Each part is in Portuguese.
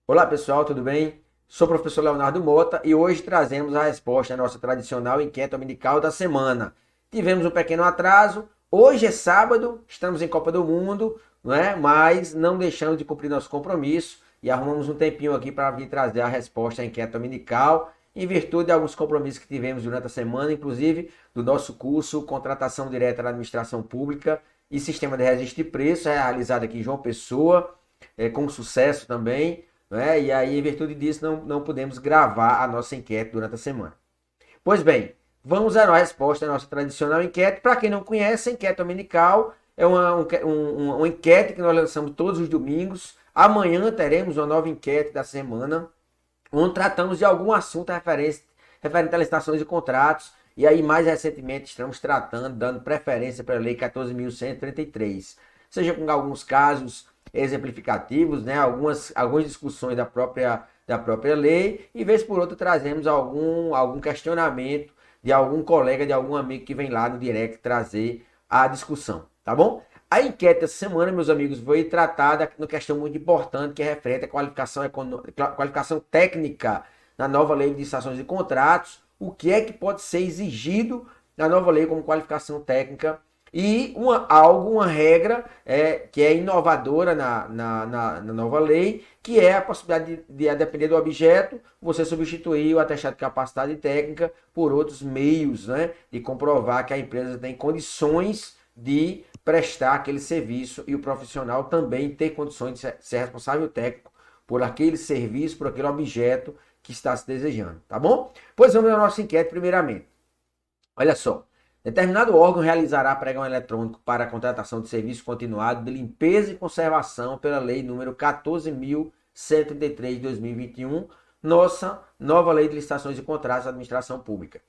Olá pessoal, tudo bem? Sou o professor Leonardo Mota e hoje trazemos a resposta à nossa tradicional enquete dominical da semana. Tivemos um pequeno atraso, hoje é sábado, estamos em Copa do Mundo, não é? Mas não deixamos de cumprir nosso compromisso e arrumamos um tempinho aqui para vir trazer a resposta à enquete dominical, em virtude de alguns compromissos que tivemos durante a semana, inclusive do nosso curso Contratação Direta da Administração Pública e Sistema de Registro de Preços, realizado aqui em João Pessoa, com sucesso também, né? E aí, em virtude disso, não podemos gravar a nossa enquete durante a semana. Pois bem, vamos à resposta à nossa tradicional enquete. Para quem não conhece, a enquete dominical é uma enquete que nós lançamos todos os domingos. Amanhã teremos uma nova enquete da semana, onde tratamos de algum assunto referente a licitações e contratos. E aí, mais recentemente, estamos tratando, dando preferência para a Lei 14.133. Seja com alguns casos exemplificativos, né? Algumas discussões da própria lei, e vez por outra trazemos algum questionamento de algum colega, de algum amigo que vem lá no direct trazer a discussão, tá bom? A enquete dessa semana, meus amigos, foi tratada numa questão muito importante que é referente à qualificação técnica na nova lei de licitações e contratos, o que é que pode ser exigido na nova lei como qualificação técnica e uma regra que é inovadora na nova lei, que é a possibilidade de, a depender do objeto, você substituir o atestado de capacidade técnica por outros meios, né, de comprovar que a empresa tem condições de prestar aquele serviço e o profissional também ter condições de ser responsável técnico por aquele serviço, por aquele objeto que está se desejando, tá bom? Pois vamos à nossa enquete primeiramente. Olha só. Determinado órgão realizará pregão eletrônico para a contratação de serviço continuado de limpeza e conservação pela Lei número 14.133 de 2021, nossa nova Lei de Licitações e Contratos da Administração Pública.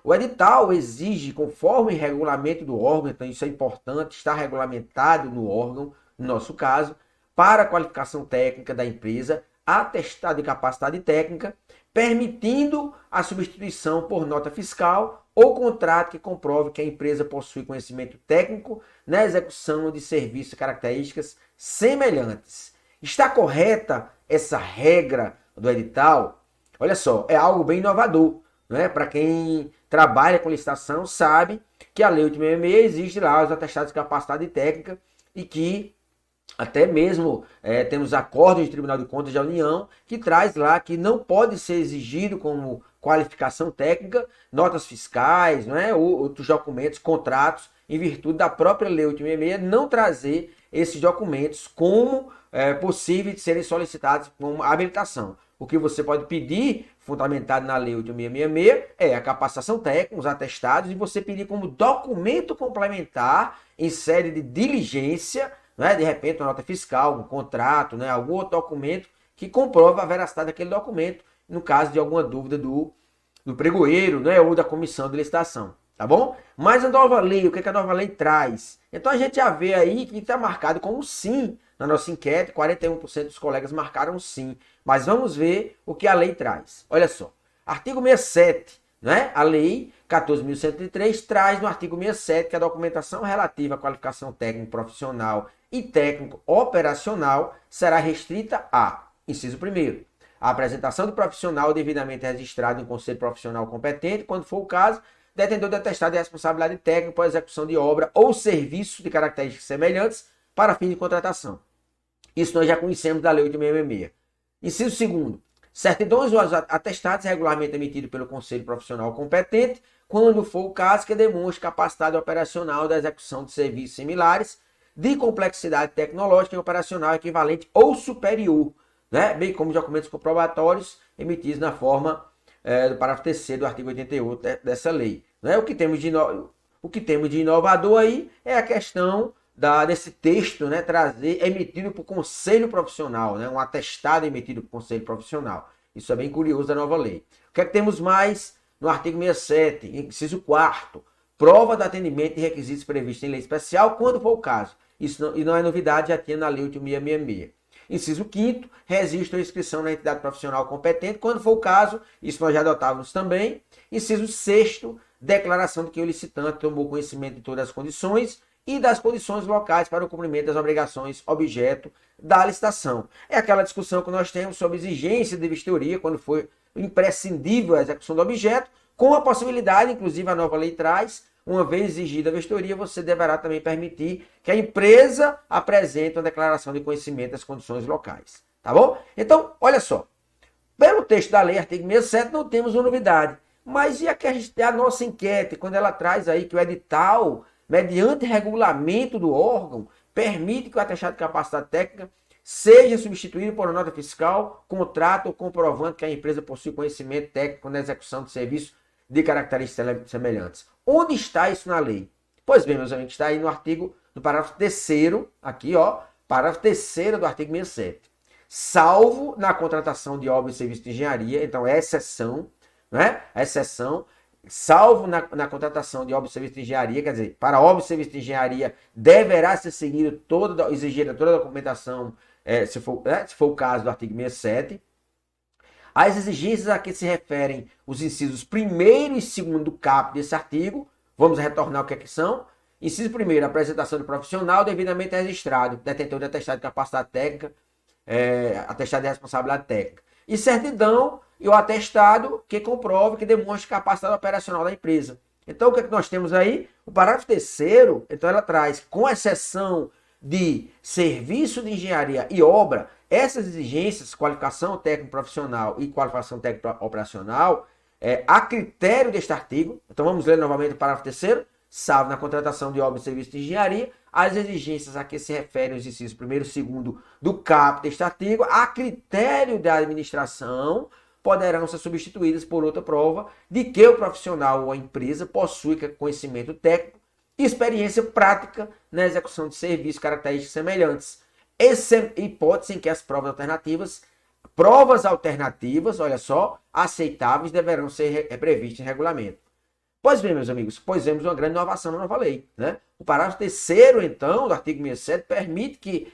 O edital exige, conforme regulamento do órgão, então isso é importante, está regulamentado no órgão, no nosso caso, para a qualificação técnica da empresa, atestado de capacidade técnica, permitindo a substituição por nota fiscal ou contrato que comprove que a empresa possui conhecimento técnico na execução de serviços e características semelhantes. Está correta essa regra do edital? Olha só, é algo bem inovador, né? Para quem trabalha com licitação sabe que a Lei 866 existe lá os atestados de capacidade técnica e que até mesmo temos acordos de Tribunal de Contas da União que traz lá que não pode ser exigido como qualificação técnica notas fiscais, não é? Ou outros documentos, contratos, em virtude da própria Lei 866 não trazer esses documentos como possíveis de serem solicitados como habilitação. O que você pode pedir, fundamentado na Lei 8.666, é a capacitação técnica, os atestados, e você pedir como documento complementar, em sede de diligência, né, de repente uma nota fiscal, um contrato, né, algum outro documento que comprova a veracidade daquele documento, no caso de alguma dúvida do pregoeiro, né, ou da comissão de licitação. Tá bom? Mas a nova lei, o que a nova lei traz? Então a gente já vê aí que está marcado como sim na nossa enquete, 41% dos colegas marcaram sim. Mas vamos ver o que a lei traz. Olha só, artigo 67, né? A lei 14.103 traz no artigo 67 que a documentação relativa à qualificação técnico profissional e técnico operacional será restrita a, inciso 1º, a apresentação do profissional devidamente registrado em conselho profissional competente, quando for o caso, detentor de atestado de responsabilidade técnica por execução de obra ou serviço de características semelhantes para fim de contratação. Isso nós já conhecemos da Lei 8.666. Inciso 2º, certidões ou atestados regularmente emitidos pelo conselho profissional competente, quando for o caso que demonstre capacidade operacional da execução de serviços similares de complexidade tecnológica e operacional equivalente ou superior, né? Bem como documentos comprobatórios emitidos na forma do parágrafo 3º do artigo 88 dessa lei. Né? O que temos de inovador aí é a questão desse texto, né, emitido por conselho profissional, né, um atestado emitido por conselho profissional. Isso é bem curioso da nova lei. O que é que temos mais no artigo 67, inciso 4º? Prova do atendimento de requisitos previstos em lei especial, quando for o caso. Isso não é novidade, já tinha na lei 8.666. Inciso 5º, registro ou inscrição na entidade profissional competente, quando for o caso, isso nós já adotávamos também. Inciso 6º, declaração de que o licitante tomou conhecimento de todas as condições e das condições locais para o cumprimento das obrigações objeto da licitação. É aquela discussão que nós temos sobre exigência de vistoria, quando foi imprescindível a execução do objeto, com a possibilidade, inclusive a nova lei traz, uma vez exigida a vistoria, você deverá também permitir que a empresa apresente uma declaração de conhecimento das condições locais. Tá bom? Então, olha só. Pelo texto da lei, artigo 67, não temos uma novidade. Mas e a nossa enquete, quando ela traz aí que o edital, mediante regulamento do órgão, permite que o atestado de capacidade técnica seja substituído por uma nota fiscal, contrato ou comprovante que a empresa possui conhecimento técnico na execução de serviços de características semelhantes. Onde está isso na lei? Pois bem, meus amigos, está aí no parágrafo 3º, aqui, ó, parágrafo 3º do artigo 67. Salvo na contratação de obras e serviços de engenharia, então é exceção, né? A exceção, salvo na contratação de obras e serviços de engenharia, quer dizer, para obras e serviços de engenharia deverá ser seguido exigida toda a documentação, se for o caso do artigo 67. As exigências a que se referem os incisos 1º e 2º do caput desse artigo, vamos retornar o que é que são. Inciso 1º, apresentação do profissional devidamente registrado, detentor de atestado de capacidade técnica, atestado de responsabilidade técnica. E certidão e o atestado que comprove, que demonstre capacidade operacional da empresa. Então, o que é que nós temos aí? O parágrafo 3º, então ela traz, com exceção de serviço de engenharia e obra, essas exigências, qualificação técnico-profissional e qualificação técnico-operacional, a critério deste artigo. Então, vamos ler novamente o parágrafo 3º. Salvo na contratação de obras e serviços de engenharia, as exigências a que se referem os incisos 1º e 2º do caput deste artigo, a critério da administração, poderão ser substituídas por outra prova de que o profissional ou a empresa possui conhecimento técnico e experiência prática na execução de serviços de características semelhantes. Essa é a hipótese em que as provas alternativas, olha só, aceitáveis deverão ser previstas em regulamento. Pois bem, meus amigos, pois vemos uma grande inovação na nova lei, né? O parágrafo 3º, então, do artigo 67, permite que,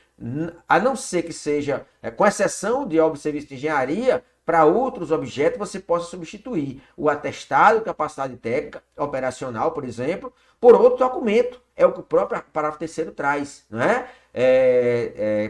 a não ser que seja, com exceção de obras e serviços de engenharia, para outros objetos você possa substituir o atestado de capacidade técnica operacional, por exemplo, por outro documento. É o que o próprio parágrafo 3º traz, não é?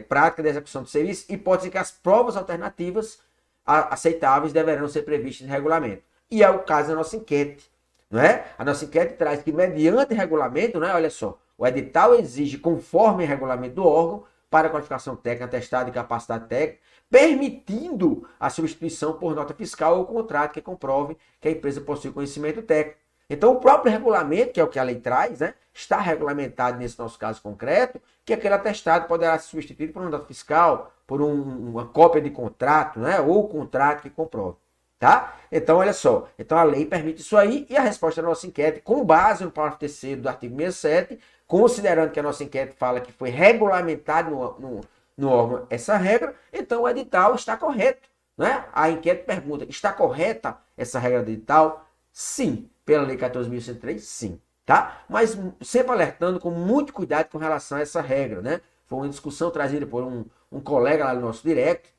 Prática de execução de serviço, hipótese que as provas alternativas aceitáveis deverão ser previstas em regulamento. E é o caso da nossa enquete. Não é? A nossa enquete traz que, mediante regulamento, né, olha só, o edital exige, conforme o regulamento do órgão, para a qualificação técnica, atestado de capacidade técnica, permitindo a substituição por nota fiscal ou contrato que comprove que a empresa possui conhecimento técnico. Então, o próprio regulamento, que é o que a lei traz, né, está regulamentado nesse nosso caso concreto, que aquele atestado poderá ser substituído por uma nota fiscal, por uma cópia de contrato, né, ou contrato que comprove. Tá? Então, olha só. Então, a lei permite isso aí e a resposta da nossa enquete, com base no parágrafo 3º do artigo 67, considerando que a nossa enquete fala que foi regulamentado no órgão essa regra, então o edital está correto. Né? A enquete pergunta, está correta essa regra do edital? Sim. Pela lei 14.103, sim. Tá? Mas sempre alertando com muito cuidado com relação a essa regra. Né? Foi uma discussão trazida por um colega lá no nosso direct,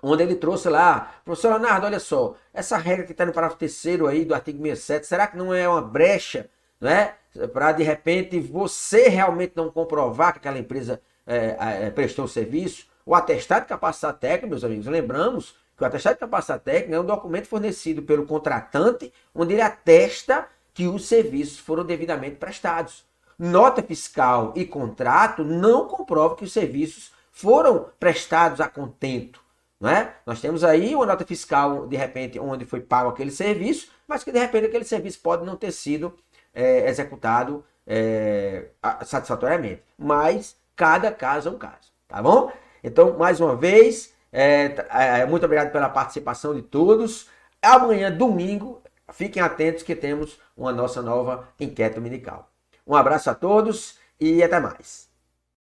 onde ele trouxe lá, professor Leonardo, olha só, essa regra que está no parágrafo 3º aí do artigo 67, será que não é uma brecha, né? Para de repente você realmente não comprovar que aquela empresa prestou o serviço? O atestado de capacidade técnica, meus amigos, lembramos que o atestado de capacidade técnica é um documento fornecido pelo contratante, onde ele atesta que os serviços foram devidamente prestados. Nota fiscal e contrato não comprovam que os serviços foram prestados a contento. Não é? Nós temos aí uma nota fiscal, de repente, onde foi pago aquele serviço, mas que de repente aquele serviço pode não ter sido executado satisfatoriamente. Mas cada caso é um caso, tá bom? Então, mais uma vez, muito obrigado pela participação de todos. Amanhã, domingo, fiquem atentos que temos uma nossa nova enquete dominical. Um abraço a todos e até mais.